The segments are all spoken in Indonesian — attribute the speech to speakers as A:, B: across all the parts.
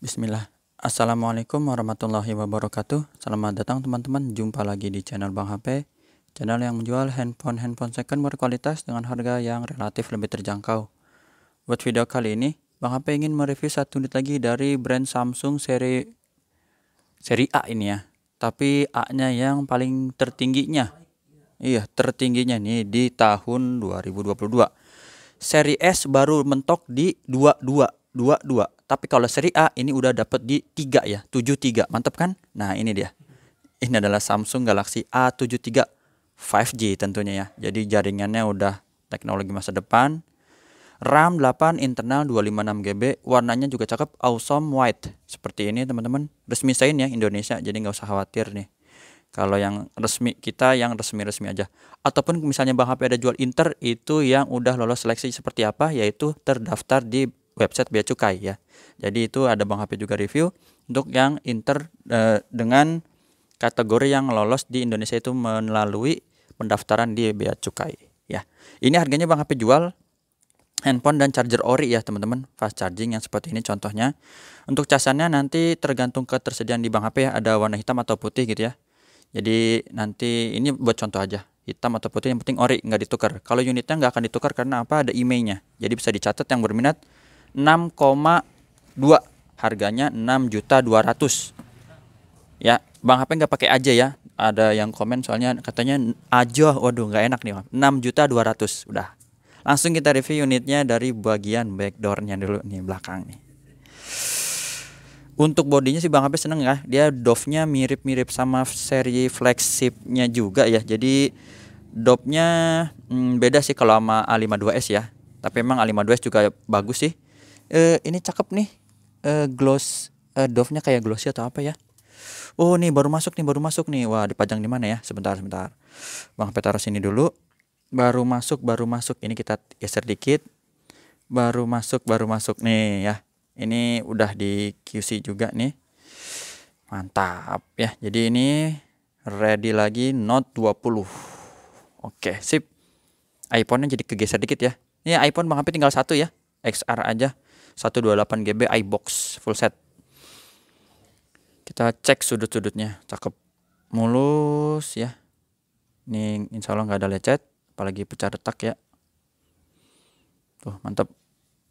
A: Bismillah. Assalamualaikum warahmatullahi wabarakatuh. Selamat datang teman-teman. Jumpa lagi di channel Bang HP. Channel yang menjual handphone second berkualitas dengan harga yang relatif lebih terjangkau. Buat video kali ini, Bang HP ingin mereview satu unit lagi dari brand Samsung seri A ini ya. Tapi A-nya yang paling tertingginya. Iya, tertingginya nih di tahun 2022. Seri S baru mentok di 22. Tapi kalau seri A ini udah dapat di 3 ya, 73. Mantap kan? Nah, ini dia. Ini adalah Samsung Galaxy A73 5G tentunya ya. Jadi jaringannya udah teknologi masa depan. RAM 8, internal 256 GB, warnanya juga cakep, awesome white. Seperti ini teman-teman. Resmi sign ya Indonesia, jadi nggak usah khawatir nih. Kalau yang resmi kita yang resmi-resmi aja. Ataupun misalnya Bang HP ada jual Inter, itu yang udah lolos seleksi seperti apa, yaitu terdaftar di website Bea Cukai ya. Jadi itu ada Bang HP juga review untuk yang Inter dengan kategori yang lolos di Indonesia itu melalui pendaftaran di Bea Cukai ya. Ini harganya Bang HP jual handphone dan charger ori ya teman-teman, fast charging yang seperti ini contohnya. Untuk casannya nanti tergantung ketersediaan di Bang HP ya, ada warna hitam atau putih gitu ya. Jadi nanti ini buat contoh aja, hitam atau putih yang penting ori, nggak ditukar. Kalau unitnya nggak akan ditukar karena apa, ada emailnya. Jadi bisa dicatat yang berminat 6,2, harganya 6.200.000 ya. Bang HP nggak pakai aja ya, ada yang komen soalnya katanya aja, waduh nggak enak nih, 6.200.000 udah. Langsung kita review unitnya dari bagian backdoornya dulu nih, belakang nih. Untuk bodinya sih Bang HP seneng ya, dia dove-nya mirip-mirip sama seri flagship-nya juga ya. Jadi dove-nya beda sih kalau sama A52s ya. Tapi emang A52s juga bagus sih. Ini cakep nih, gloss, dove-nya kayak glossy atau apa ya. Oh nih baru masuk nih. Wah, dipajang di mana ya? Sebentar. Bang HP taruh sini dulu. Baru masuk. Ini kita geser dikit. Baru masuk nih ya. Ini udah di QC juga nih. Mantap ya. Jadi ini ready lagi Note 20. Oke, sip. iPhone-nya jadi kegeser dikit ya. Ini iPhone Bang HP tinggal satu ya. XR aja. 128 GB iBox full set. Kita cek sudut-sudutnya, cakep, mulus ya. Ini insya Allah nggak ada lecet, apalagi pecah retak ya. Tuh mantap.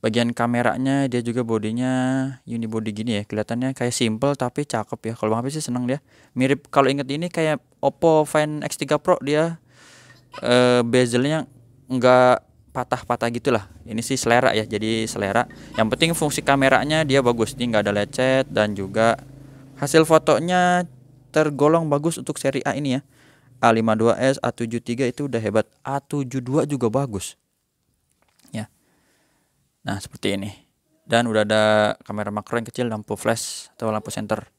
A: Bagian kameranya dia juga bodinya unibody gini ya, kelihatannya kayak simple tapi cakep ya. Kalau Bang HP sih seneng dia. Mirip, kalau inget ini kayak Oppo Find X3 Pro, dia bezelnya nggak patah-patah gitulah. Ini sih selera ya, jadi selera. Yang penting fungsi kameranya dia bagus, ini nggak ada lecet, dan juga hasil fotonya tergolong bagus untuk seri A ini ya. A52s, A73 itu udah hebat, A72 juga bagus ya. Nah seperti ini, dan udah ada kamera makro yang kecil, lampu flash atau lampu senter.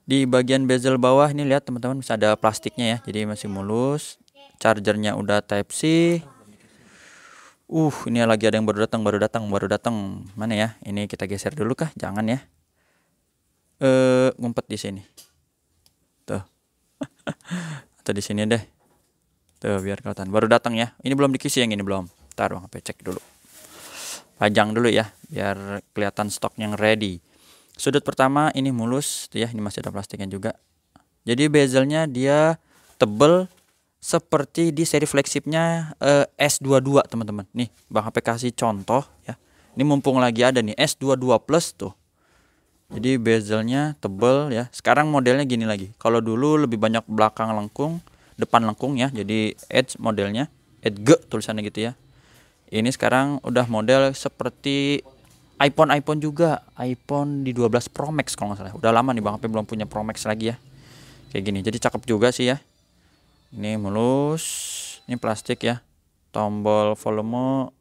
A: Di bagian bezel bawah ini lihat teman-teman, bisa ada plastiknya ya, jadi masih mulus. Chargernya udah Type C. Ini lagi ada yang baru datang. Mana ya? Ini kita geser dulu kah? Jangan ya. Ngumpet di sini. Tuh. Atau di sini deh. Tuh biar kelihatan. Baru datang ya. Ini belum dikisi, yang ini belum. Ntar Bang HP cek dulu. Pajang dulu ya, biar kelihatan stok yang ready. Sudut pertama ini mulus tuh ya, ini masih ada plastiknya juga. Jadi bezelnya dia tebel seperti di seri flagshipnya S22 teman-teman. Nih Bang HP kasih contoh ya. Ini mumpung lagi ada nih S22 Plus tuh. Jadi bezelnya tebel ya. Sekarang modelnya gini lagi. Kalau dulu lebih banyak belakang lengkung, depan lengkung ya. Jadi Edge modelnya, Edge tulisannya gitu ya. Ini sekarang udah model seperti iPhone juga. iPhone di 12 Pro Max kalau nggak salah. Udah lama nih Bang HP belum punya Pro Max lagi ya. Kayak gini. Jadi cakep juga sih ya. Ini mulus, ini plastik ya. Tombol volume,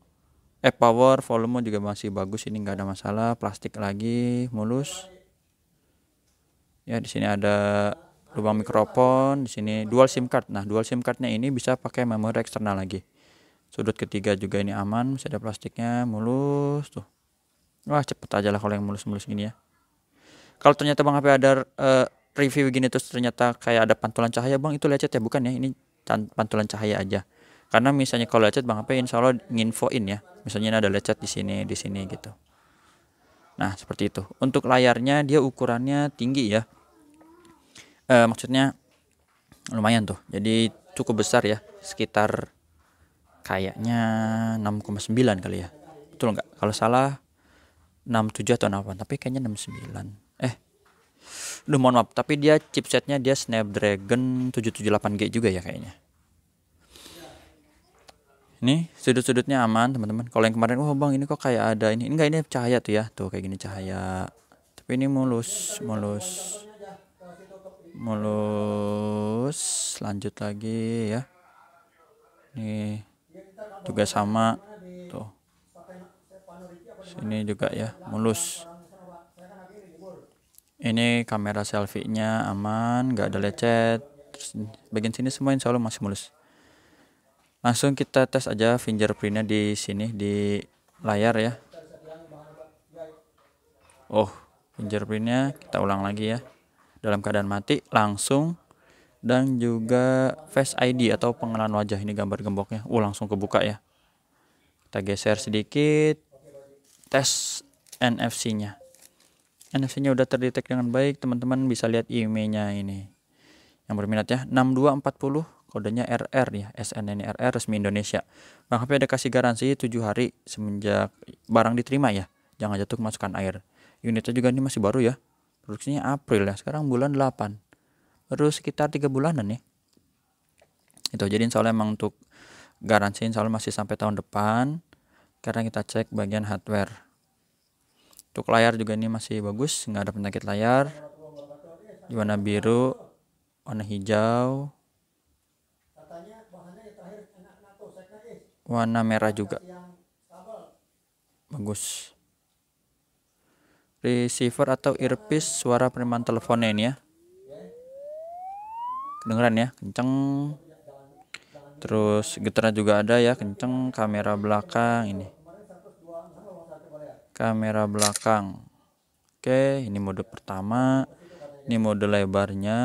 A: power, volume juga masih bagus, ini nggak ada masalah. Plastik lagi, mulus. Ya di sini ada lubang mikrofon, di sini dual SIM card. Nah dual SIM cardnya ini bisa pakai memori eksternal lagi. Sudut ketiga juga ini aman, masih ada plastiknya, mulus tuh. Wah cepet aja lah kalau yang mulus-mulus gini ya. Kalau ternyata Bang HP ada review gini terus ternyata kayak ada pantulan cahaya, Bang itu lecet ya, bukan ya, ini pantulan cahaya aja. Karena misalnya kalau lecet Bang HP insya Allah nginfoin ya, misalnya ada lecet di sini gitu. Nah, seperti itu. Untuk layarnya dia ukurannya tinggi ya. Maksudnya lumayan tuh. Jadi cukup besar ya. Sekitar kayaknya 6,9 kali ya. Betul nggak? Kalau salah 67 atau 8, tapi kayaknya 69. Mohon maaf, tapi dia chipsetnya dia Snapdragon 778G juga ya kayaknya. Ini sudut-sudutnya aman teman-teman. Kalau yang kemarin, oh bang ini kok kayak ada ini. Enggak, ini cahaya tuh ya. Tuh kayak gini cahaya. Tapi ini mulus. Lanjut lagi ya. Ini juga sama. Tuh. Sini juga ya, mulus. Ini kamera selfie-nya aman, nggak ada lecet. Terus bagian sini semua insya Allah masih mulus. Langsung kita tes aja fingerprintnya di sini di layar ya. Oh, fingerprintnya kita ulang lagi ya. Dalam keadaan mati langsung, dan juga Face ID atau pengenalan wajah, ini gambar gemboknya. Langsung kebuka ya. Kita geser sedikit, tes NFC-nya. NFC-nya udah terdetek dengan baik, teman-teman bisa lihat IMEI-nya ini. Yang berminat ya, 6240, kodenya RR ya, SN ini RR resmi Indonesia. Bang HP ada kasih garansi 7 hari semenjak barang diterima ya. Jangan jatuh kemasukan air. Unitnya juga ini masih baru ya. Produksinya April ya, sekarang bulan 8. Baru sekitar 3 bulanan ya. Itu jadi insya Allah emang untuk garansi insya Allah masih sampai tahun depan. Karena kita cek bagian hardware. Untuk layar juga ini masih bagus, nggak ada penyakit layar. Di warna biru, warna hijau, warna merah juga bagus. Receiver atau earpiece, suara penerimaan teleponnya ini ya. Kedengeran ya, kenceng. Terus getaran juga ada ya, kenceng. Kamera belakang ini. Kamera belakang. Oke, ini mode pertama. Ini mode lebarnya.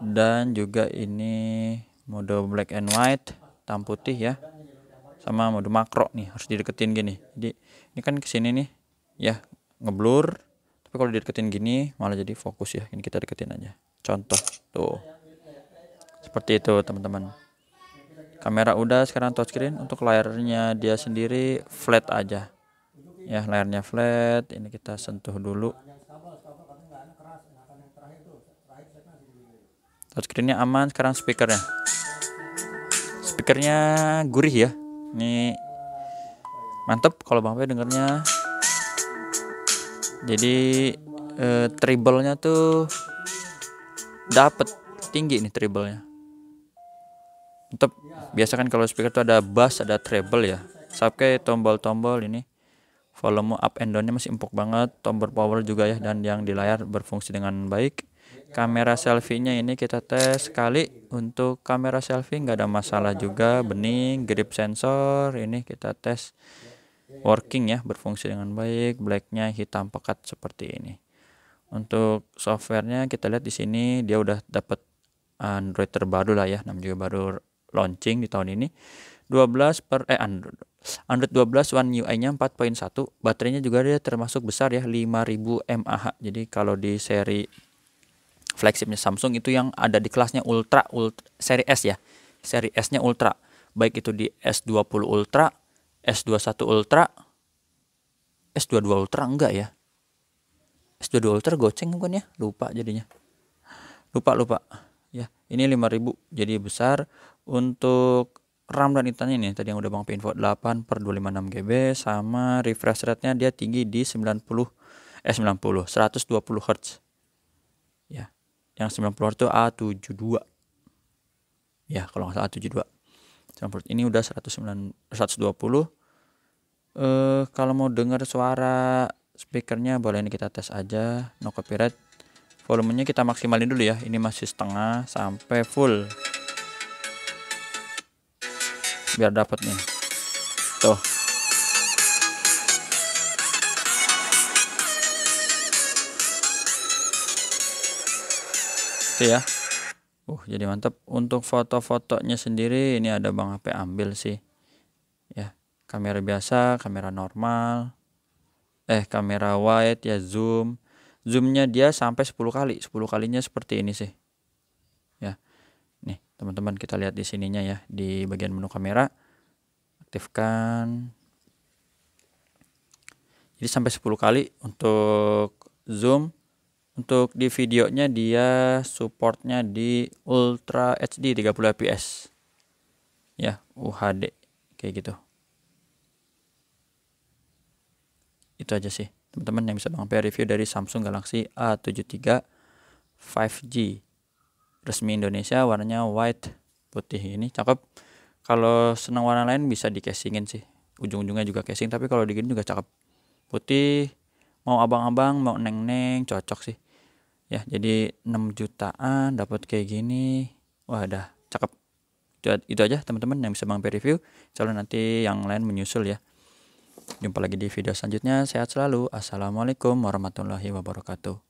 A: Dan juga ini mode black and white, hitam putih ya. Sama mode makro nih, harus dideketin gini. Jadi ini kan kesini nih ya, ngeblur. Tapi kalau dideketin gini malah jadi fokus ya. Ini kita deketin aja. Contoh tuh. Seperti itu teman-teman. Kamera udah, sekarang touchscreen. Untuk layarnya dia sendiri flat aja. Ya, layarnya flat. Ini kita sentuh dulu. Touchscreennya aman. Sekarang speakernya gurih ya. Ini mantep kalau Bang P dengernya. Jadi treble-nya tuh dapet tinggi nih treble-nya. Mantep. Biasa kan kalau speaker tuh ada bass, ada treble ya. Sampai tombol-tombol ini volume up and down-nya masih empuk banget. Tombol power juga ya, dan yang di layar berfungsi dengan baik. Kamera selfie-nya ini kita tes sekali. Untuk kamera selfie nggak ada masalah juga, bening. Grip sensor ini kita tes working ya, berfungsi dengan baik. Black-nya hitam pekat seperti ini. Untuk softwarenya kita lihat di sini dia udah dapat Android terbaru lah ya, namanya juga baru launching di tahun ini. Android 12 One UI-nya 4.1. Baterainya juga dia termasuk besar ya, 5000 mAh. Jadi kalau di seri flagshipnya Samsung itu yang ada di kelasnya Ultra seri S ya. Seri S-nya Ultra. Baik itu di S20 Ultra, S21 Ultra, S22 Ultra enggak ya? S22 Ultra goceng bukan ya? Lupa jadinya. Lupa. Ya, ini 5000 jadi besar. Untuk RAM dan internetnya nih tadi yang udah Bang P info 8/256 GB, sama refresh rate-nya dia tinggi di 120 Hz. Ya. Yang 90 Hz itu A72. Ya, kalau nggak salah A72. Ini udah 120. Kalau mau dengar suara speakernya boleh ini kita tes aja, no copyright. Volumenya kita maksimalin dulu ya. Ini masih setengah sampai full. Biar dapat nih. Tuh. Itu ya. Jadi mantap. Untuk foto-fotonya sendiri ini ada Bang HP ambil sih. Ya. kamera biasa, kamera normal, kamera wide ya, zoomnya dia sampai 10 kali. 10 kalinya seperti ini sih ya. Nih teman-teman, kita lihat di sininya ya, di bagian menu kamera, aktifkan. Jadi sampai 10 kali untuk zoom. Untuk di videonya dia supportnya di Ultra HD 30 fps ya, UHD kayak gitu. Itu aja sih teman-teman yang bisa Bang P review dari Samsung Galaxy A73 5G resmi Indonesia, warnanya white putih. Ini cakep. Kalau senang warna lain bisa di casingin sih, ujung-ujungnya juga casing, tapi kalau digini juga cakep. Putih, mau abang-abang, mau neng-neng, cocok sih ya. Jadi 6 jutaan dapat kayak gini, wah dah cakep. Itu aja teman-teman yang bisa Bang P review. Insya Allah nanti yang lain menyusul ya. Jumpa lagi di video selanjutnya. Sehat selalu. Assalamualaikum warahmatullahi wabarakatuh.